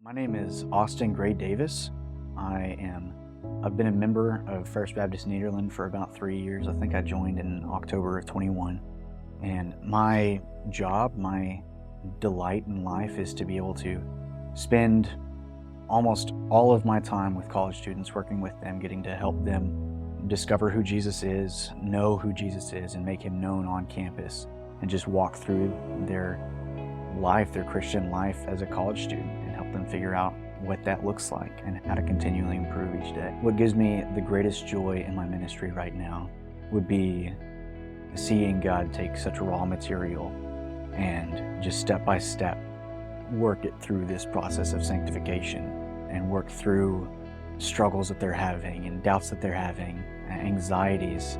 My name is Austin Gray Davis. I've been a member of First Baptist Nederland for about 3 years. I think I joined in October of 21. And my job, my delight in life is to be able to spend almost all of my time with college students, working with them, getting to help them discover who Jesus is, know who Jesus is, and make him known on campus, and just walk through their life, their Christian life as a college student, and help them figure out what that looks like and how to continually improve each day. What gives me the greatest joy in my ministry right now would be seeing God take such raw material and just step by step work it through this process of sanctification and work through struggles that they're having and doubts that they're having, anxieties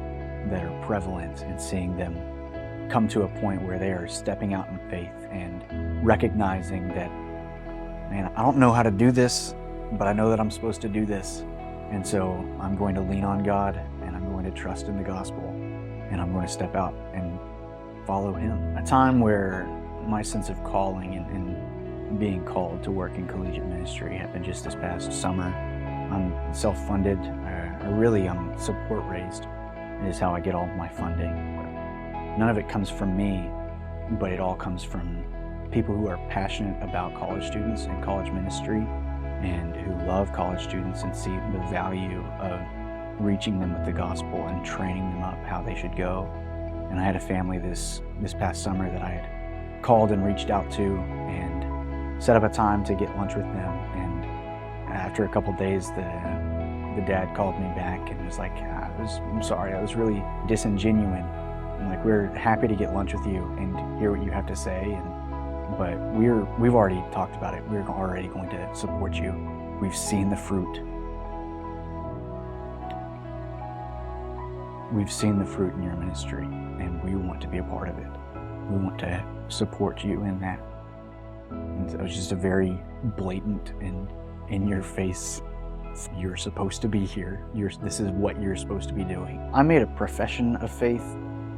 that are prevalent, and seeing them come to a point where they are stepping out in faith and recognizing that, man, I don't know how to do this, but I know that I'm supposed to do this. And so I'm going to lean on God, and I'm going to trust in the gospel, and I'm going to step out and follow him. A time where my sense of calling and being called to work in collegiate ministry happened just this past summer. I'm self-funded. I'm support raised. It is how I get all of my funding. None of it comes from me, but it all comes from people who are passionate about college students and college ministry, and who love college students and see the value of reaching them with the gospel and training them up how they should go. And I had a family this past summer that I had called and reached out to and set up a time to get lunch with them. And after a couple days, the dad called me back and was like, I'm sorry, I was really disingenuine. I'm like, we're happy to get lunch with you and hear what you have to say, but we've already talked about it. We're already going to support you. We've seen the fruit. We've seen the fruit in your ministry, and we want to be a part of it. We want to support you in that. And so it was just a very blatant and in-your-face, you're supposed to be here. This is what you're supposed to be doing. I made a profession of faith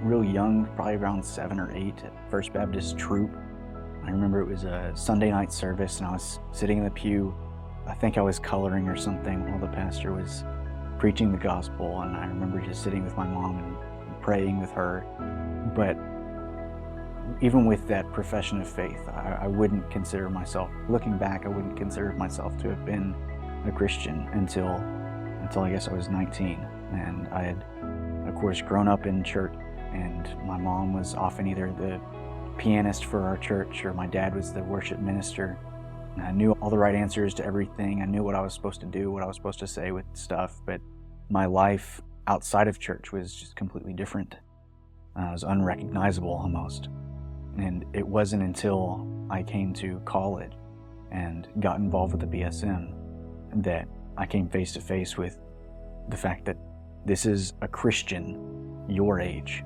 real young, probably around 7 or 8 at First Baptist Troop. I remember it was a Sunday night service, and I was sitting in the pew. I think I was coloring or something while the pastor was preaching the gospel, and I remember just sitting with my mom and praying with her. But even with that profession of faith, I wouldn't consider myself, looking back, I wouldn't consider myself to have been a Christian until I guess I was 19. And I had, of course, grown up in church, and my mom was often either the pianist for our church or my dad was the worship minister. And I knew all the right answers to everything. I knew what I was supposed to do, what I was supposed to say with stuff, but my life outside of church was just completely different. It was unrecognizable almost. And it wasn't until I came to college and got involved with the BSM that I came face to face with the fact that this is a Christian your age,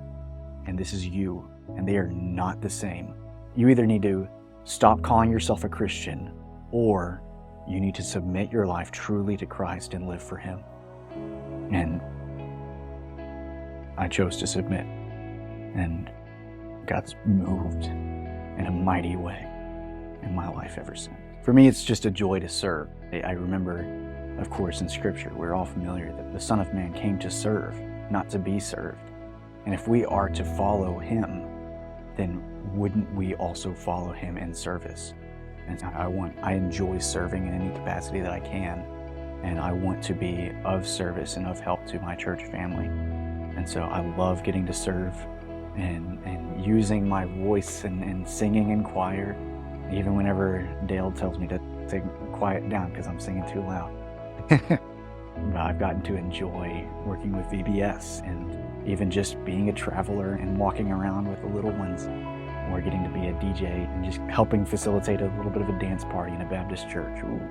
and this is you, and they are not the same. You either need to stop calling yourself a Christian, or you need to submit your life truly to Christ and live for him. And I chose to submit, and God's moved in a mighty way in my life ever since. For me, it's just a joy to serve. I remember, of course, in Scripture, we're all familiar that the Son of Man came to serve, not to be served. And if we are to follow him, then wouldn't we also follow him in service? And I enjoy serving in any capacity that I can, and I want to be of service and of help to my church family. And so I love getting to serve and using my voice and singing in choir, even whenever Dale tells me to quiet down because I'm singing too loud. But I've gotten to enjoy working with VBS and even just being a traveler and walking around with the little ones, or getting to be a DJ and just helping facilitate a little bit of a dance party in a Baptist church. Ooh.